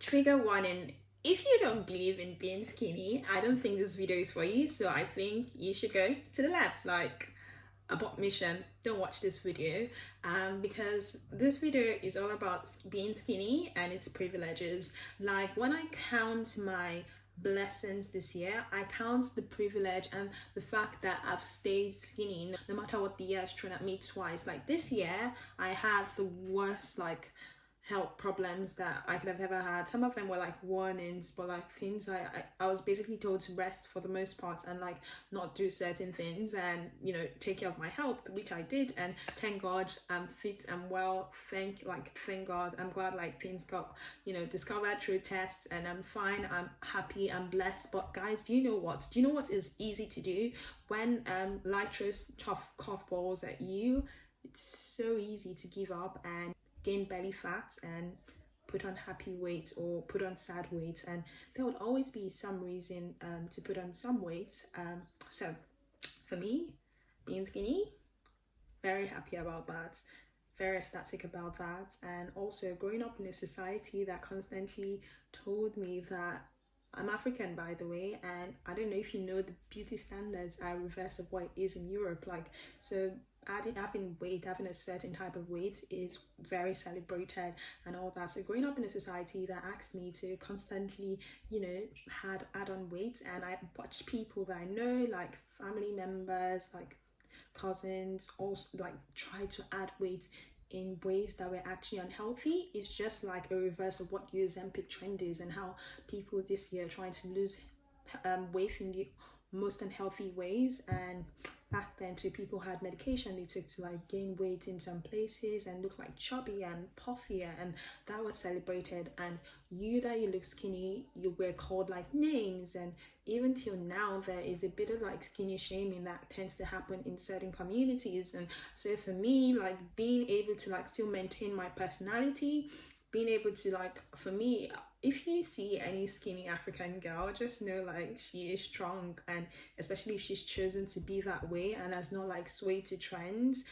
Trigger warning. If you don't believe in being skinny, I don't think this video is for you. So I think you should go to the left, like abort mission. Don't watch this video because this video is all about being skinny and its privileges. Like, when I count my blessings this year, I count the privilege and the fact that I've stayed skinny no matter what the year has thrown at me twice. Like, this year I have the worst health problems that I could have ever had. Some of them were like warnings, but like things I was basically told to rest for the most part and like not do certain things and, you know, take care of my health, which I did. And thank God I'm fit and well. Thank God. I'm glad like things got, you know, discovered through tests and I'm fine. I'm happy. I'm blessed. But guys, do you know what is easy to do when life throws tough curveballs at you? It's so easy to give up and gain belly fat and put on happy weight or put on sad weight, and there would always be some reason to put on some weight. So for me, being skinny, very happy about that, very ecstatic about that. And also growing up in a society that constantly told me that I'm African, by the way, and I don't know if you know, the beauty standards are reverse of what it is in Europe. Like, so having a certain type of weight is very celebrated and all that. So growing up in a society that asked me to constantly, you know, add on weight, and I watched people that I know, like family members, like cousins, also like try to add weight in ways that were actually unhealthy. It's just like a reverse of what the Ozempic trend is, and how people this year are trying to lose weight in the most unhealthy ways. And back then too, people had medication they took to like gain weight in some places and look like chubby and puffier, and that was celebrated. And you look skinny, you were called like names, and even till now there is a bit of like skinny shaming that tends to happen in certain communities. And so for me, like being able to like still maintain my personality, being able to like, for me, if you see any skinny African girl, just know like she is strong, and especially if she's chosen to be that way and has not like swayed to trends,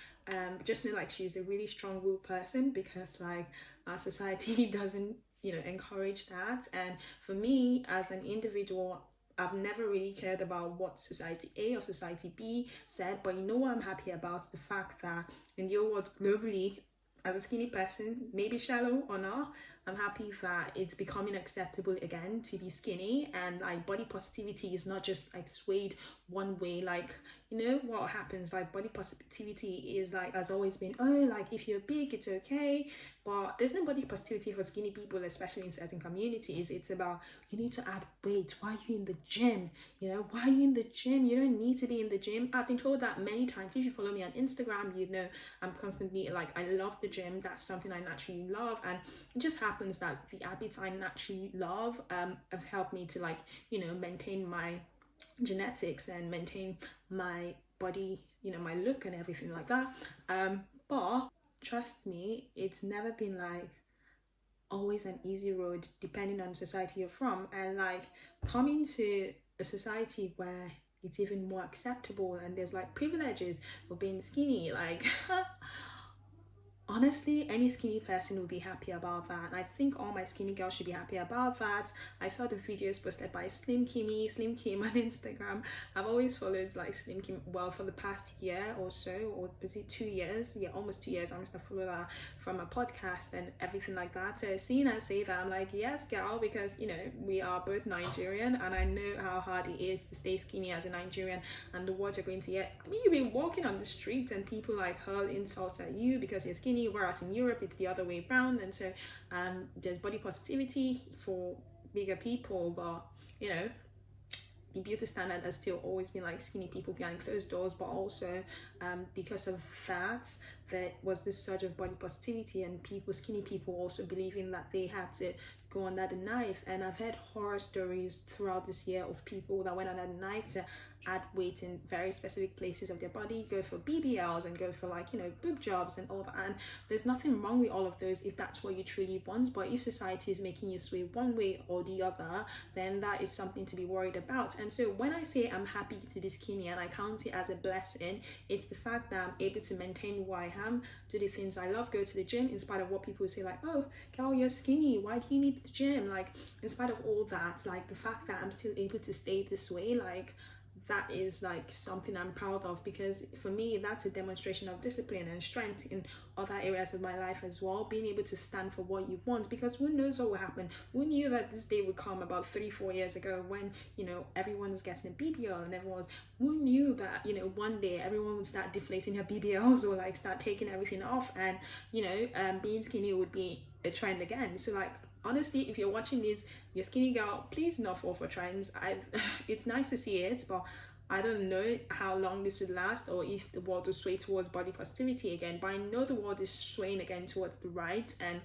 just know like she's a really strong-willed person, because like our society doesn't, you know, encourage that. And for me as an individual, I've never really cared about what society A or society B said, but you know what I'm happy about? The fact that in the world globally, as a skinny person, maybe shallow or not, I'm happy that it's becoming acceptable again to be skinny, and like body positivity is not just like swayed one way. Like, you know what happens, like body positivity is like, has always been, oh, like if you're big it's okay, but there's no body positivity for skinny people, especially in certain communities. It's about, you need to add weight. Why are you in the gym? You know, why are you in the gym? You don't need to be in the gym. I've been told that many times. If you follow me on Instagram, you know I'm constantly like, I love the gym. That's something I naturally love, and it just happens that the habits I naturally love have helped me to like, you know, maintain my genetics and maintain my body, you know, my look and everything like that. But trust me, it's never been like always an easy road, depending on the society you're from. And like coming to a society where it's even more acceptable and there's like privileges for being skinny, like honestly, any skinny person would be happy about that. And I think all my skinny girls should be happy about that. I saw the videos posted by Slim Kim on Instagram. I've always followed like Slim Kim, well, for the past year or so, or is it 2 years? Yeah, almost 2 years. I'm just following her from a podcast and everything like that. So seeing her say that, I'm like, yes, girl, because, you know, we are both Nigerian, and I know how hard it is to stay skinny as a Nigerian, and the words you're going to get. I mean, you've been walking on the street and people like hurl insults at you because you're skinny, whereas in Europe it's the other way around. And so there's body positivity for bigger people, but you know, the beauty standard has still always been like skinny people behind closed doors. But also because of that, there was this surge of body positivity, and skinny people also believing that they had to go under the knife. And I've heard horror stories throughout this year of people that went under the knife to add weight in very specific places of their body, go for BBLs and go for like, you know, boob jobs and all that. And there's nothing wrong with all of those if that's what you truly want. But if society is making you sway one way or the other, then that is something to be worried about. And so when I say I'm happy to be skinny and I count it as a blessing, it's the fact that I'm able to maintain what I am, do the things I love, go to the gym in spite of what people say, like, oh girl, you're skinny, why do you need the gym? Like, in spite of all that, like the fact that I'm still able to stay this way, like that is like something I'm proud of, because for me that's a demonstration of discipline and strength in other areas of my life as well, being able to stand for what you want, because who knows what will happen. Who knew that this day would come about 3-4 years ago when, you know, everyone was getting a BBL and everyone was, who knew that, you know, one day everyone would start deflating their BBLs or like start taking everything off, and you know, being skinny would be a trend again. So like, honestly, if you're watching this, you're skinny girl, please not fall for trends. It's nice to see it, but I don't know how long this would last, or if the world will sway towards body positivity again. But I know the world is swaying again towards the right, and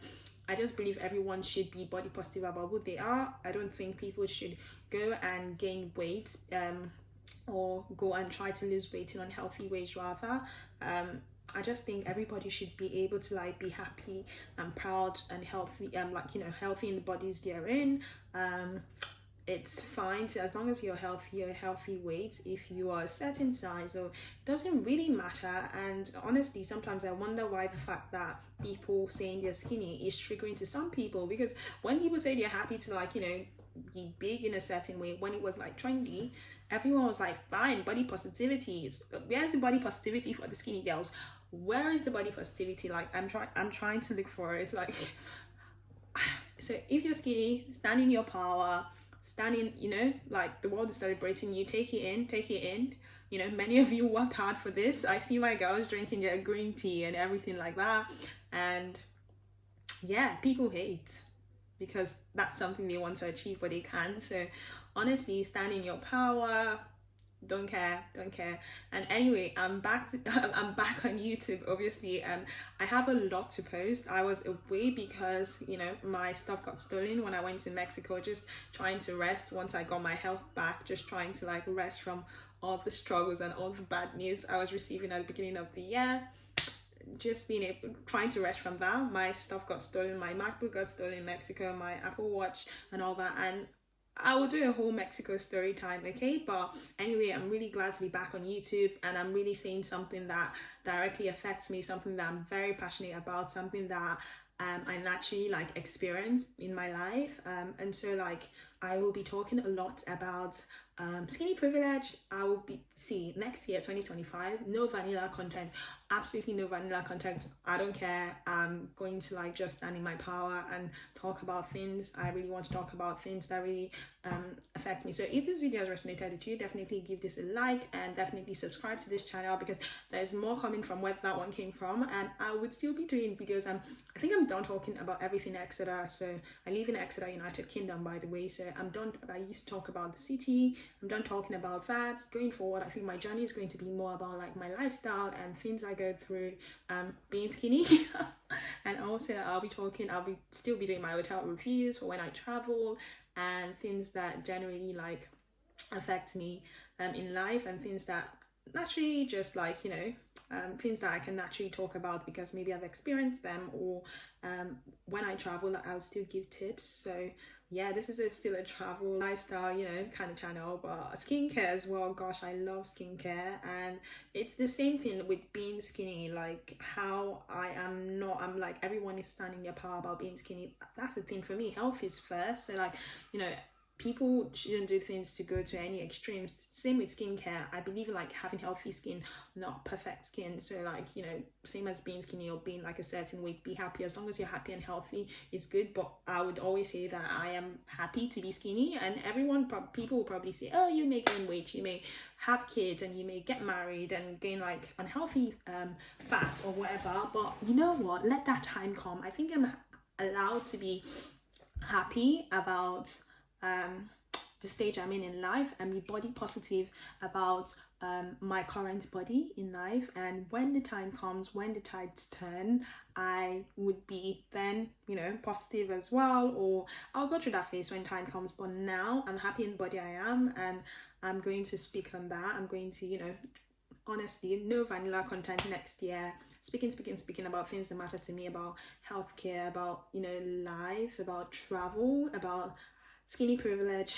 I just believe everyone should be body positive about who they are. I don't think people should go and gain weight or go and try to lose weight in unhealthy ways rather. I just think everybody should be able to like be happy and proud and healthy, like, you know, healthy in the bodies they're in. It's fine to, as long as you're healthy, a healthy weight. If you are a certain size, or it doesn't really matter. And honestly, sometimes I wonder why the fact that people saying they're skinny is triggering to some people, because when people say they're happy to, like, you know, be big in a certain way, when it was like trendy, everyone was like, fine, body positivity. Where's the body positivity for the skinny girls? Where is the body positivity? Like, I'm trying to look for it. Like, so if you're skinny, stand in your power, stand in, you know, like the world is celebrating you, take it in. You know, many of you worked hard for this. I see my girls drinking their green tea and everything like that, and yeah, people hate because that's something they want to achieve but they can't. So honestly, stand in your power. Don't care. And anyway, I'm back on YouTube, obviously, and I have a lot to post. I was away because, you know, my stuff got stolen when I went to Mexico, just trying to rest once I got my health back, just trying to like rest from all the struggles and all the bad news I was receiving at the beginning of the year. Just trying to rest from that. My stuff got stolen, my MacBook got stolen in Mexico, my Apple Watch and all that, and I will do a whole Mexico story time, okay? But anyway, I'm really glad to be back on YouTube, and I'm really saying something that directly affects me, something that I'm very passionate about, something that I naturally like experience in my life. And so like, I will be talking a lot about skinny privilege. I will be, next year, 2025, no vanilla content, absolutely no vanilla content. I don't care. I'm going to like just stand in my power and talk about things. I really want to talk about things that really affect me. So if this video has resonated with you, definitely give this a like and definitely subscribe to this channel, because there's more coming from where that one came from, and I would still be doing videos. I think I'm done talking about everything Exeter. So I live in Exeter, United Kingdom, by the way. So I'm done. I used to talk about the city. I'm done talking about that. Going forward, I think my journey is going to be more about like my lifestyle and things I go through being skinny. And also I'll still be doing my hotel reviews for when I travel, and things that generally like affect me in life, and things that naturally just like, you know, things that I can naturally talk about because maybe I've experienced them, or when I travel I'll still give tips. So yeah, this is still a travel lifestyle, you know, kind of channel, but skincare as well. Gosh, I love skincare, and it's the same thing with being skinny. Like how I'm like, everyone is standing their power about being skinny. That's the thing for me. Health is first. So like, you know, people shouldn't do things to go to any extremes. Same with skincare. I believe in like having healthy skin, not perfect skin. So like, you know, same as being skinny or being like a certain weight, be happy. As long as you're happy and healthy, it's good. But I would always say that I am happy to be skinny, and people will probably say, oh, you may gain weight, you may have kids, and you may get married and gain like unhealthy fat or whatever. But you know what, let that time come. I think I'm allowed to be happy about the stage I'm in life, and be body positive about my current body in life. And when the time comes, when the tides turn, I would be then, you know, positive as well, or I'll go through that phase when time comes. But now I'm happy in the body I am, and I'm going to speak on that. I'm going to, you know, honestly, no vanilla content next year. Speaking about things that matter to me, about healthcare, about, you know, life, about travel, about skinny privilege.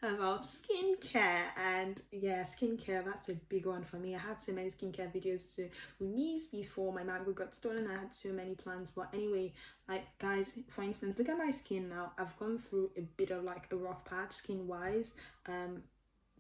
about skincare. And yeah, skincare, that's a big one for me. I had so many skincare videos to release before my MacBook got stolen. I had so many plans, but anyway, like guys, for instance, look at my skin now. I've gone through a bit of like a rough patch skin wise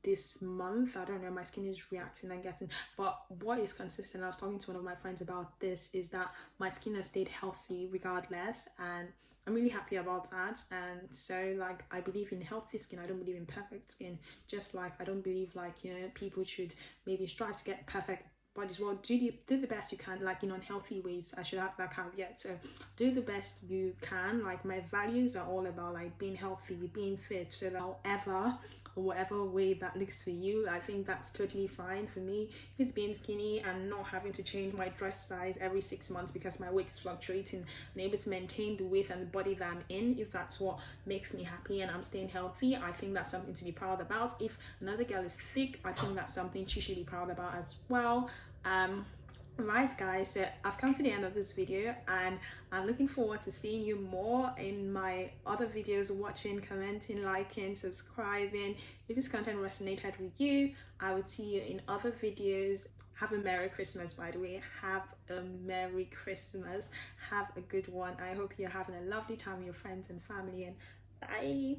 this month. I don't know, my skin is reacting and getting, but what is consistent, I was talking to one of my friends about this, is that my skin has stayed healthy regardless, and I'm really happy about that. And so like, I believe in healthy skin, I don't believe in perfect skin. Just like I don't believe like, you know, people should maybe strive to get perfect bodies. Well, do the best you can, like in unhealthy ways. I should have that caveat. So do the best you can. Like my values are all about like being healthy, being fit, so that however or whatever way that looks for you, I think that's totally fine. For me, if it's being skinny and not having to change my dress size every 6 months because my weight is fluctuating, and able to maintain the weight and the body that I'm in, if that's what makes me happy and I'm staying healthy, I think that's something to be proud about. If another girl is thick, I think that's something she should be proud about as well. Right guys, so I've come to the end of this video, and I'm looking forward to seeing you more in my other videos, watching, commenting, liking, subscribing. If this content resonated with you, I would see you in other videos. Have a Merry Christmas, by the way. Have a Merry Christmas. Have a good one. I hope you're having a lovely time with your friends and family, and bye.